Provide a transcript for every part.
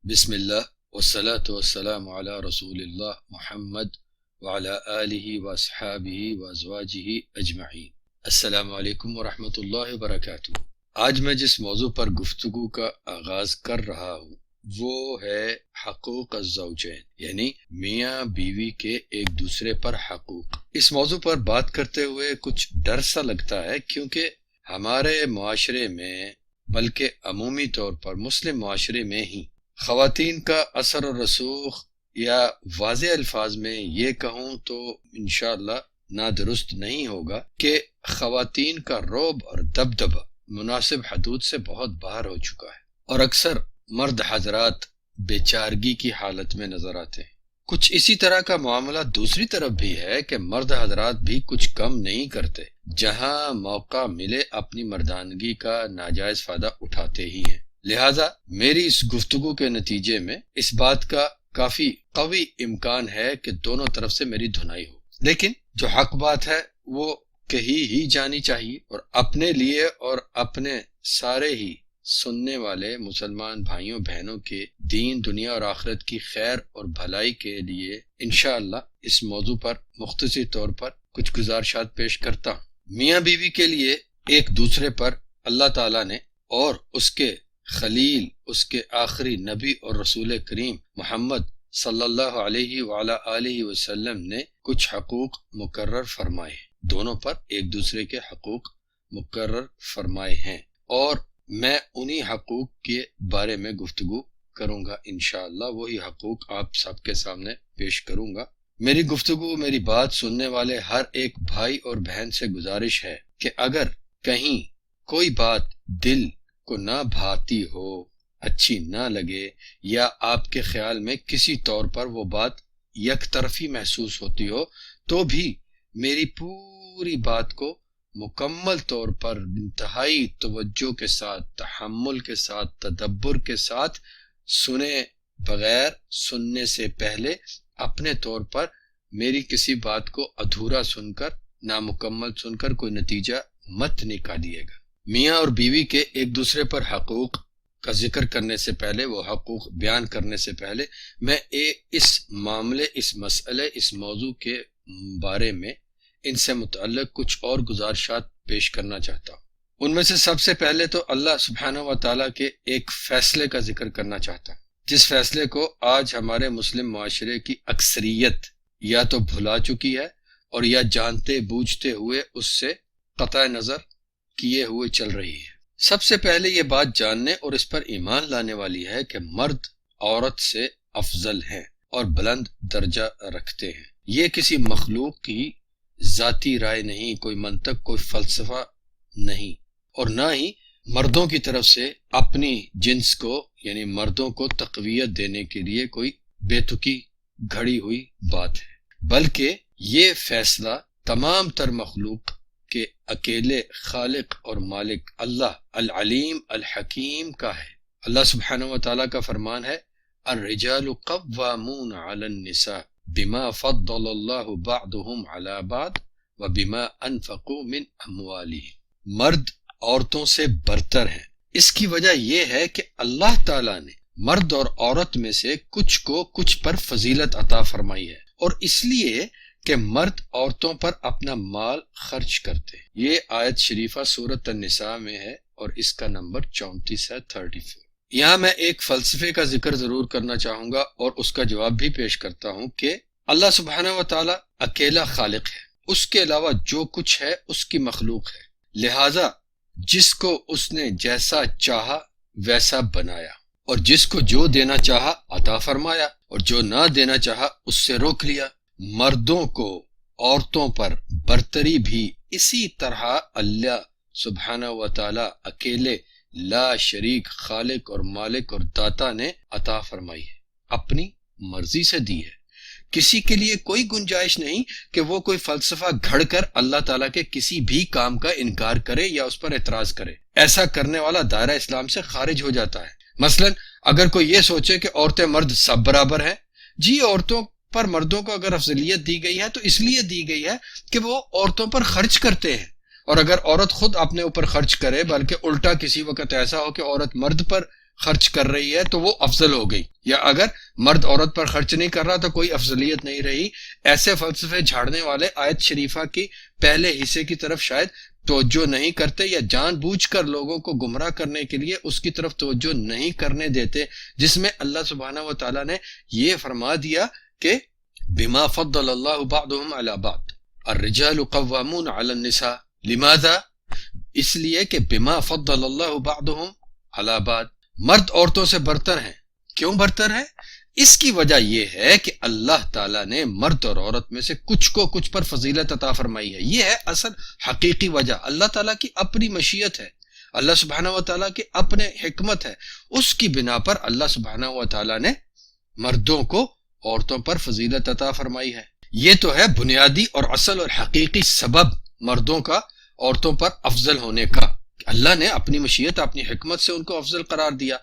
بسم اللہ والصلاة والسلام علی رسول اللہ محمد وعلی آلہ واصحابہ وازواجہ اجمعین۔ السلام علیکم ورحمۃ اللہ وبرکاتہ۔ آج میں جس موضوع پر گفتگو کا آغاز کر رہا ہوں وہ ہے حقوق الزوجین، یعنی میاں بیوی کے ایک دوسرے پر حقوق۔ اس موضوع پر بات کرتے ہوئے کچھ ڈر سا لگتا ہے، کیونکہ ہمارے معاشرے میں، بلکہ عمومی طور پر مسلم معاشرے میں ہی، خواتین کا اثر و رسوخ، یا واضح الفاظ میں یہ کہوں تو انشاءاللہ نادرست نہیں ہوگا کہ خواتین کا رعب اور دبدبہ مناسب حدود سے بہت باہر ہو چکا ہے، اور اکثر مرد حضرات بے چارگی کی حالت میں نظر آتے ہیں۔ کچھ اسی طرح کا معاملہ دوسری طرف بھی ہے کہ مرد حضرات بھی کچھ کم نہیں کرتے، جہاں موقع ملے اپنی مردانگی کا ناجائز فائدہ اٹھاتے ہی ہیں۔ لہٰذا میری اس گفتگو کے نتیجے میں اس بات کا کافی قوی امکان ہے کہ دونوں طرف سے میری دھنائی ہو، لیکن جو حق بات ہے وہ کہی ہی جانی چاہیے، اور اپنے لیے اور اپنے سارے ہی سننے والے مسلمان بھائیوں بہنوں کے دین، دنیا اور آخرت کی خیر اور بھلائی کے لیے انشاءاللہ اس موضوع پر مختصر طور پر کچھ گزارشات پیش کرتا ہوں۔ میاں بیوی کے لیے ایک دوسرے پر اللہ تعالیٰ نے اور اس کے خلیل، اس کے آخری نبی اور رسول کریم محمد صلی اللہ علیہ وعلی آلہ وسلم نے کچھ حقوق مقرر فرمائے ہیں۔ دونوں پر ایک دوسرے کے حقوق مقرر فرمائے ہیں، اور میں انہی حقوق کے بارے میں گفتگو کروں گا انشاءاللہ۔ وہی حقوق آپ سب کے سامنے پیش کروں گا۔ میری گفتگو، میری بات سننے والے ہر ایک بھائی اور بہن سے گزارش ہے کہ اگر کہیں کوئی بات دل کو نہ بھاتی ہو، اچھی نہ لگے، یا آپ کے خیال میں کسی طور پر وہ بات یک طرفی محسوس ہوتی ہو، تو بھی میری پوری بات کو مکمل طور پر انتہائی توجہ کے ساتھ، تحمل کے ساتھ، تدبر کے ساتھ سنے، بغیر سننے سے پہلے اپنے طور پر میری کسی بات کو ادھورا سن کر، نامکمل سن کر کوئی نتیجہ مت نکالیے گا۔ میاں اور بیوی کے ایک دوسرے پر حقوق کا ذکر کرنے سے پہلے، وہ حقوق بیان کرنے سے پہلے، میں اس معاملے، اس مسئلے، اس موضوع کے بارے میں ان سے متعلق کچھ اور گزارشات پیش کرنا چاہتا ہوں۔ ان میں سے سب سے پہلے تو اللہ سبحانہ و تعالیٰ کے ایک فیصلے کا ذکر کرنا چاہتا ہوں، جس فیصلے کو آج ہمارے مسلم معاشرے کی اکثریت یا تو بھلا چکی ہے، اور یا جانتے بوجھتے ہوئے اس سے قطع نظر کیے ہوئے چل رہی ہے۔ سب سے پہلے یہ بات جاننے اور اس پر ایمان لانے والی ہے کہ مرد عورت سے افضل ہیں اور بلند درجہ رکھتے ہیں۔ یہ کسی مخلوق کی ذاتی رائے نہیں، کوئی منطق، کوئی فلسفہ نہیں، اور نہ ہی مردوں کی طرف سے اپنی جنس کو، یعنی مردوں کو تقویت دینے کے لیے کوئی بے تکی گھڑی ہوئی بات ہے، بلکہ یہ فیصلہ تمام تر مخلوق کہ اکیلے خالق اور مالک اللہ العلیم الحکیم کا ہے۔ اللہ سبحانہ و تعالیٰ کا فرمان ہے، الرجال قوامون علی النساء بما فضل اللہ بعضهم علی بعض وبما انفقوا من اموالہم۔ مرد عورتوں سے برتر ہیں۔ اس کی وجہ یہ ہے کہ اللہ تعالیٰ نے مرد اور عورت میں سے کچھ کو کچھ پر فضیلت عطا فرمائی ہے، اور اس لیے کہ مرد عورتوں پر اپنا مال خرچ کرتے ہیں۔ یہ آیت شریفہ سورۃ النساء میں ہے، اور اس کا نمبر 34 ہے، 34۔ یہاں میں ایک فلسفے کا ذکر ضرور کرنا چاہوں گا، اور اس کا جواب بھی پیش کرتا ہوں کہ اللہ سبحانہ و تعالیٰ اکیلا خالق ہے، اس کے علاوہ جو کچھ ہے اس کی مخلوق ہے، لہٰذا جس کو اس نے جیسا چاہا ویسا بنایا، اور جس کو جو دینا چاہا عطا فرمایا، اور جو نہ دینا چاہا اس سے روک لیا۔ مردوں کو عورتوں پر برتری بھی اسی طرح اللہ سبحانہ و تعالیٰ اکیلے لا شریک خالق اور مالک اور داتا نے عطا فرمائی ہے، اپنی مرضی سے دی ہے۔ کسی کے لیے کوئی گنجائش نہیں کہ وہ کوئی فلسفہ گھڑ کر اللہ تعالیٰ کے کسی بھی کام کا انکار کرے یا اس پر اعتراض کرے۔ ایسا کرنے والا دائرہ اسلام سے خارج ہو جاتا ہے۔ مثلا اگر کوئی یہ سوچے کہ عورتیں مرد سب برابر ہیں، جی عورتوں پر مردوں کو اگر افضلیت دی گئی ہے تو اس لیے دی گئی ہے کہ وہ عورتوں پر خرچ کرتے ہیں، اور اگر عورت خود اپنے اوپر خرچ کرے، بلکہ الٹا کسی وقت ایسا ہو کہ عورت مرد پر خرچ کر رہی ہے تو وہ افضل ہو گئی، یا اگر مرد عورت پر خرچ نہیں کر رہا تو کوئی افضلیت نہیں رہی۔ ایسے فلسفے جھاڑنے والے آیت شریفہ کی پہلے حصے کی طرف شاید توجہ نہیں کرتے، یا جان بوجھ کر لوگوں کو گمراہ کرنے کے لیے اس کی طرف توجہ نہیں کرنے دیتے، جس میں اللہ سبحانہ و تعالیٰ نے یہ فرما دیا کہ بما فضل اللہ بعضهم علی بعض الرجال قوامون علی النساء لماذا، اس لیے کہ بما فضل اللہ بعضهم علی بعض، مرد عورتوں سے برتر ہیں۔ کیوں برتر ہیں؟ اس کی وجہ یہ ہے کہ اللہ تعالیٰ نے مرد اور عورت میں سے کچھ کو کچھ پر فضیلت عطا فرمائی ہے۔ یہ ہے اصل حقیقی وجہ، اللہ تعالیٰ کی اپنی مشیت ہے، اللہ سبحانہ و تعالیٰ کی اپنے حکمت ہے، اس کی بنا پر اللہ سبحانہ و تعالیٰ نے مردوں کو عورتوں پر فضیلت عطا فرمائی ہے۔ یہ تو ہے بنیادی اور اصل اور حقیقی سبب مردوں کا عورتوں پر افضل ہونے کا، اللہ نے اپنی مشیت اپنی حکمت سے ان کو افضل قرار دیا۔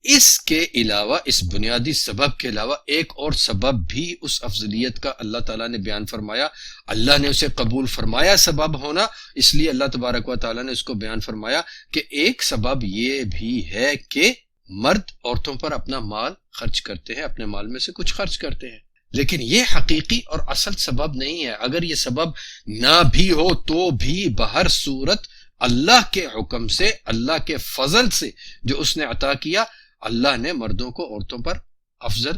اس کے علاوہ، اس بنیادی سبب کے علاوہ ایک اور سبب بھی اس افضلیت کا اللہ تعالیٰ نے بیان فرمایا، اللہ نے اسے قبول فرمایا سبب ہونا، اس لیے اللہ تبارک و تعالیٰ نے اس کو بیان فرمایا کہ ایک سبب یہ بھی ہے کہ مرد عورتوں پر اپنا مال خرچ کرتے ہیں، اپنے مال میں سے کچھ خرچ کرتے ہیں، لیکن یہ حقیقی اور اصل سبب نہیں ہے۔ اگر یہ سبب نہ بھی ہو تو بھی بہر صورت اللہ کے حکم سے، اللہ کے فضل سے جو اس نے عطا کیا، اللہ نے مردوں کو عورتوں پر افضل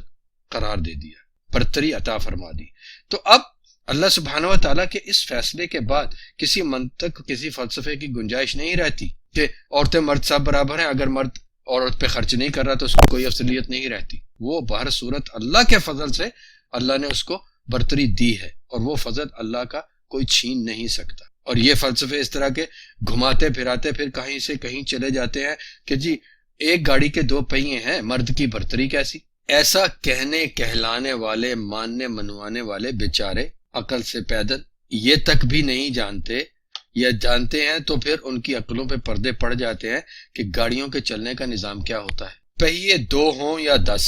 قرار دے دیا، برتری عطا فرما دی۔ تو اب اللہ سبحانہ و تعالیٰ کے اس فیصلے کے بعد کسی منطق، کسی فلسفے کی گنجائش نہیں رہتی کہ عورتیں مرد سب برابر ہیں، اگر مرد عورت پہ خرچ نہیں کر رہا تو اس کو کوئی افضلیت نہیں رہتی۔ وہ بہر صورت اللہ کے فضل سے اللہ نے اس کو برتری دی ہے، اور وہ فضل اللہ کا کوئی چھین نہیں سکتا۔ اور یہ فلسفے اس طرح کے گھماتے پھراتے پھر کہیں سے کہیں چلے جاتے ہیں کہ جی ایک گاڑی کے دو پہیے ہیں، مرد کی برتری کیسی؟ ایسا کہنے کہلانے والے، ماننے منوانے والے بیچارے عقل سے پیدل یہ تک بھی نہیں جانتے، یا جانتے ہیں تو پھر ان کی عقلوں پہ پردے پڑ جاتے ہیں کہ گاڑیوں کے چلنے کا نظام کیا ہوتا ہے۔ پہیے 2 ہوں یا 10،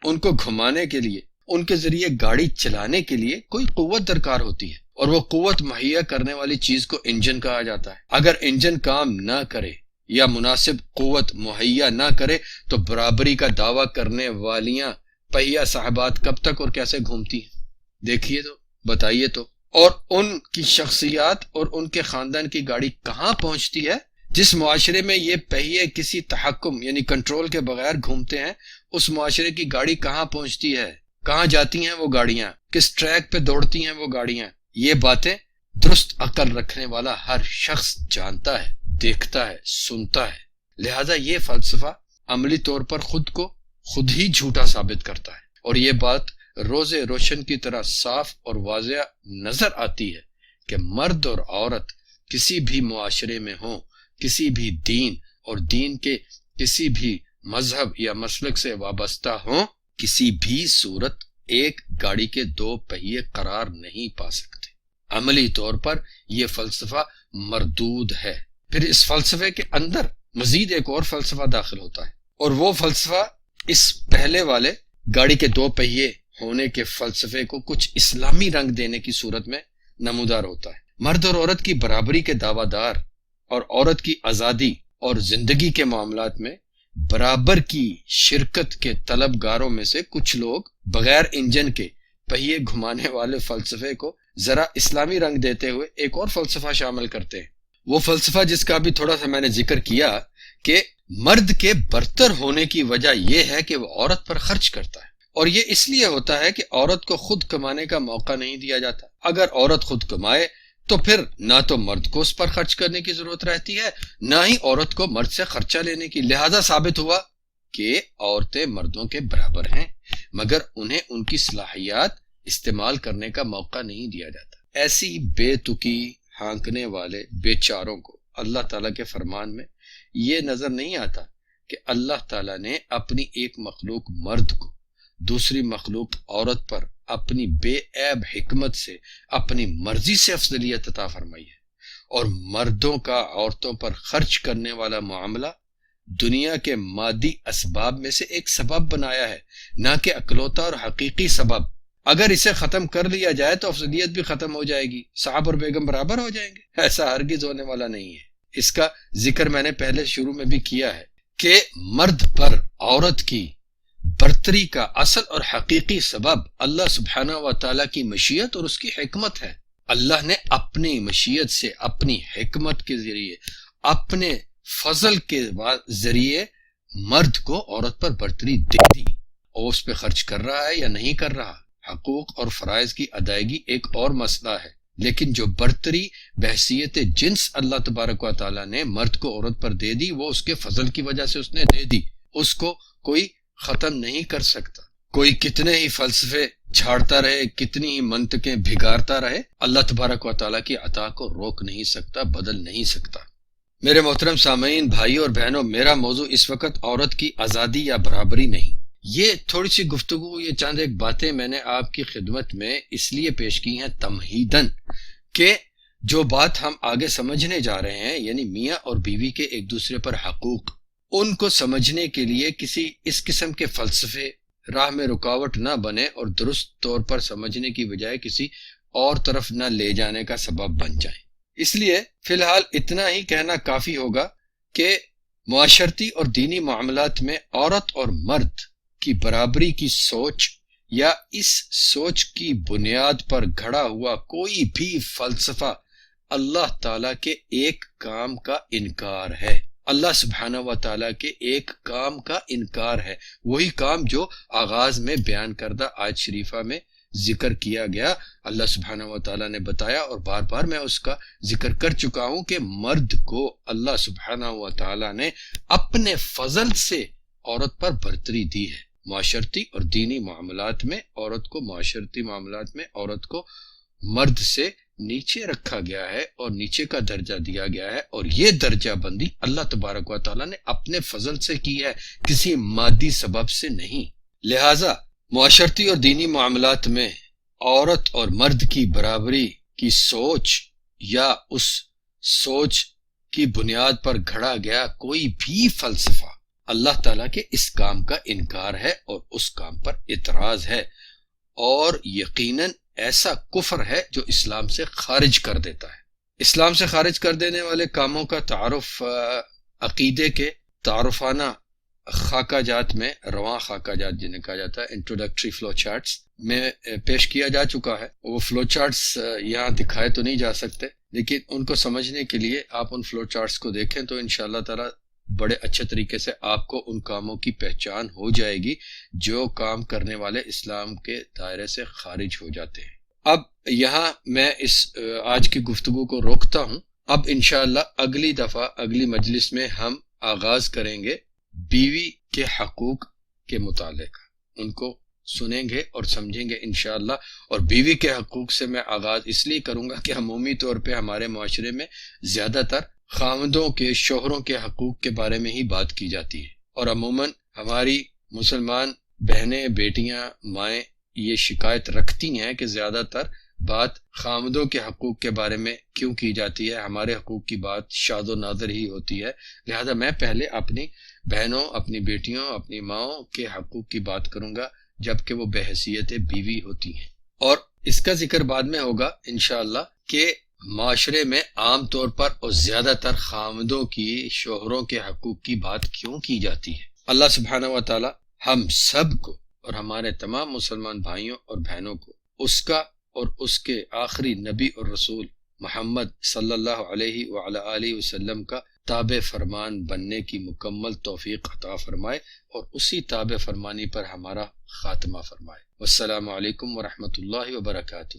ان کو گھمانے کے لیے، ان کے ذریعے گاڑی چلانے کے لیے کوئی قوت درکار ہوتی ہے، اور وہ قوت مہیا کرنے والی چیز کو انجن کہا جاتا ہے۔ اگر انجن کام نہ کرے یا مناسب قوت مہیا نہ کرے تو برابری کا دعویٰ کرنے والیاں پہیا صاحبات کب تک اور کیسے گھومتی ہیں؟ دیکھیے تو، بتائیے تو۔ اور ان کی شخصیات اور ان کے خاندان کی گاڑی کہاں پہنچتی ہے؟ جس معاشرے میں یہ پہیے کسی تحکم یعنی کنٹرول کے بغیر گھومتے ہیں، اس معاشرے کی گاڑی کہاں پہنچتی ہے؟ کہاں جاتی ہیں وہ گاڑیاں؟ کس ٹریک پہ دوڑتی ہیں وہ گاڑیاں؟ یہ باتیں درست عقل رکھنے والا ہر شخص جانتا ہے، دیکھتا ہے، سنتا ہے۔ لہذا یہ فلسفہ عملی طور پر خود کو خود ہی جھوٹا ثابت کرتا ہے، اور یہ بات روز روشن کی طرح صاف اور واضح نظر آتی ہے کہ مرد اور عورت کسی بھی معاشرے میں ہوں، کسی بھی دین اور دین کے کسی بھی مذہب یا مسلک سے وابستہ ہوں، کسی بھی صورت ایک گاڑی کے 2 پہیے قرار نہیں پا سکتے۔ عملی طور پر یہ فلسفہ مردود ہے۔ پھر اس فلسفے کے اندر مزید ایک اور فلسفہ داخل ہوتا ہے، اور وہ فلسفہ اس پہلے والے گاڑی کے 2 پہیے ہونے کے فلسفے کو کچھ اسلامی رنگ دینے کی صورت میں نمودار ہوتا ہے۔ مرد اور عورت کی برابری کے دعویٰ دار اور عورت کی آزادی اور زندگی کے معاملات میں برابر کی شرکت کے طلبگاروں میں سے کچھ لوگ بغیر انجن کے پہیے گھمانے والے فلسفے کو ذرا اسلامی رنگ دیتے ہوئے ایک اور فلسفہ شامل کرتے ہیں۔ وہ فلسفہ جس کا بھی تھوڑا سا میں نے ذکر کیا کہ مرد کے برتر ہونے کی وجہ یہ ہے کہ وہ عورت پر خرچ کرتا ہے، اور یہ اس لیے ہوتا ہے کہ عورت کو خود کمانے کا موقع نہیں دیا جاتا۔ اگر عورت خود کمائے تو پھر نہ تو مرد کو اس پر خرچ کرنے کی ضرورت رہتی ہے، نہ ہی عورت کو مرد سے خرچہ لینے کی۔ لہذا ثابت ہوا کہ عورتیں مردوں کے برابر ہیں، مگر انہیں ان کی صلاحیات استعمال کرنے کا موقع نہیں دیا جاتا۔ ایسی بے تکی ہانکنے والے بیچاروں کو اللہ تعالیٰ کے فرمان میں یہ نظر نہیں آتا کہ اللہ تعالیٰ نے اپنی ایک مخلوق مرد کو دوسری مخلوق عورت پر اپنی بے عیب حکمت سے اپنی مرضی سے افضلیت عطا فرمائی ہے، اور مردوں کا عورتوں پر خرچ کرنے والا معاملہ دنیا کے مادی اسباب میں سے ایک سبب بنایا ہے، نہ کہ اکلوتا اور حقیقی سبب۔ اگر اسے ختم کر لیا جائے تو افضلیت بھی ختم ہو جائے گی، صاحب اور بیگم برابر ہو جائیں گے۔ ایسا ہرگز ہونے والا نہیں ہے۔ اس کا ذکر میں نے پہلے شروع میں بھی کیا ہے کہ مرد پر عورت کی برتری کا اصل اور حقیقی سبب اللہ سبحانہ و تعالیٰ کی مشیت اور اس کی حکمت ہے۔ اللہ نے اپنی مشیت سے، اپنی حکمت کے ذریعے، اپنے فضل کے ذریعے مرد کو عورت پر برتری دے دی، اور اس پہ خرچ کر رہا ہے یا نہیں کر رہا۔ حقوق اور فرائض کی ادائیگی ایک اور مسئلہ ہے، لیکن جو برتری بحیثیت جنس اللہ تبارک و تعالیٰ نے مرد کو عورت پر دے دی، وہ اس کے فضل کی وجہ سے اس نے دے دی، اس کو کوئی ختم نہیں کر سکتا۔ کوئی کتنے ہی فلسفے جھاڑتا رہے، کتنی ہی منطقیں بھگارتا رہے، اللہ تبارک و تعالیٰ کی عطا کو روک نہیں سکتا، بدل نہیں سکتا۔ میرے محترم سامعین، بھائیوں اور بہنوں، میرا موضوع اس وقت عورت کی آزادی یا برابری نہیں، یہ تھوڑی سی گفتگو، یہ چند ایک باتیں میں نے آپ کی خدمت میں اس لیے پیش کی ہیں تمہیداً، کہ جو بات ہم آگے سمجھنے جا رہے ہیں، یعنی میاں اور بیوی کے ایک دوسرے پر حقوق، ان کو سمجھنے کے لیے کسی اس قسم کے فلسفے راہ میں رکاوٹ نہ بنے اور درست طور پر سمجھنے کی بجائے کسی اور طرف نہ لے جانے کا سبب بن جائیں۔ اس لیے فی الحال اتنا ہی کہنا کافی ہوگا کہ معاشرتی اور دینی معاملات میں عورت اور مرد کی برابری کی سوچ یا اس سوچ کی بنیاد پر گھڑا ہوا کوئی بھی فلسفہ اللہ تعالیٰ کے ایک کام کا انکار ہے، اللہ سبحانہ و تعالیٰ کے ایک کام کا انکار ہے، وہی کام جو آغاز میں بیان کردہ آیت شریفہ میں ذکر کیا گیا۔ اللہ سبحانہ و تعالیٰ نے بتایا، اور بار بار میں اس کا ذکر کر چکا ہوں، کہ مرد کو اللہ سبحانہ و تعالیٰ نے اپنے فضل سے عورت پر برتری دی ہے۔ معاشرتی اور دینی معاملات میں عورت کو، معاشرتی معاملات میں عورت کو مرد سے نیچے رکھا گیا ہے اور نیچے کا درجہ دیا گیا ہے، اور یہ درجہ بندی اللہ تبارک و تعالیٰ نے اپنے فضل سے کی ہے، کسی مادی سبب سے نہیں۔ لہٰذا معاشرتی اور دینی معاملات میں عورت اور مرد کی برابری کی سوچ یا اس سوچ کی بنیاد پر گھڑا گیا کوئی بھی فلسفہ اللہ تعالیٰ کے اس کام کا انکار ہے اور اس کام پر اعتراض ہے، اور یقیناً ایسا کفر ہے جو اسلام سے خارج کر دیتا ہے۔ اسلام سے خارج کر دینے والے کاموں کا تعارف عقیدے کے تعارفانہ خاکہ جات میں، رواں خاکہ جات جنہیں کہا جاتا ہے، انٹروڈکٹری فلو چارٹس میں پیش کیا جا چکا ہے۔ وہ فلو چارٹس یہاں دکھائے تو نہیں جا سکتے، لیکن ان کو سمجھنے کے لیے آپ ان فلو چارٹس کو دیکھیں تو انشاءاللہ تعالی بڑے اچھے طریقے سے آپ کو ان کاموں کی پہچان ہو جائے گی جو کام کرنے والے اسلام کے دائرے سے خارج ہو جاتے ہیں۔ اب یہاں میں اس آج کی گفتگو کو روکتا ہوں۔ اب انشاءاللہ اگلی دفعہ، اگلی مجلس میں ہم آغاز کریں گے بیوی کے حقوق کے متعلق، ان کو سنیں گے اور سمجھیں گے انشاءاللہ۔ اور بیوی کے حقوق سے میں آغاز اس لیے کروں گا کہ عمومی طور پہ ہمارے معاشرے میں زیادہ تر خاوندوں کے، شوہروں کے حقوق کے بارے میں ہی بات کی جاتی ہے، اور عموماً ہماری مسلمان بہنیں، بیٹیاں، مائیں یہ شکایت رکھتی ہیں کہ زیادہ تر بات خاوندوں کے حقوق کے بارے میں کیوں کی جاتی ہے، ہمارے حقوق کی بات شاذ و نادر ہی ہوتی ہے۔ لہذا میں پہلے اپنی بہنوں، اپنی بیٹیوں، اپنی ماؤں کے حقوق کی بات کروں گا جبکہ وہ بحیثیت بیوی ہوتی ہیں، اور اس کا ذکر بعد میں ہوگا انشاءاللہ کہ معاشرے میں عام طور پر اور زیادہ تر خاوندوں کی، شوہروں کے حقوق کی بات کیوں کی جاتی ہے۔ اللہ سبحانہ و تعالی ہم سب کو اور ہمارے تمام مسلمان بھائیوں اور بہنوں کو اس کا اور اس کے آخری نبی اور رسول محمد صلی اللہ علیہ وعلی آلہ وسلم کا تابع فرمان بننے کی مکمل توفیق عطا فرمائے، اور اسی تابع فرمانی پر ہمارا خاتمہ فرمائے۔ والسلام علیکم ورحمۃ اللہ وبرکاتہ۔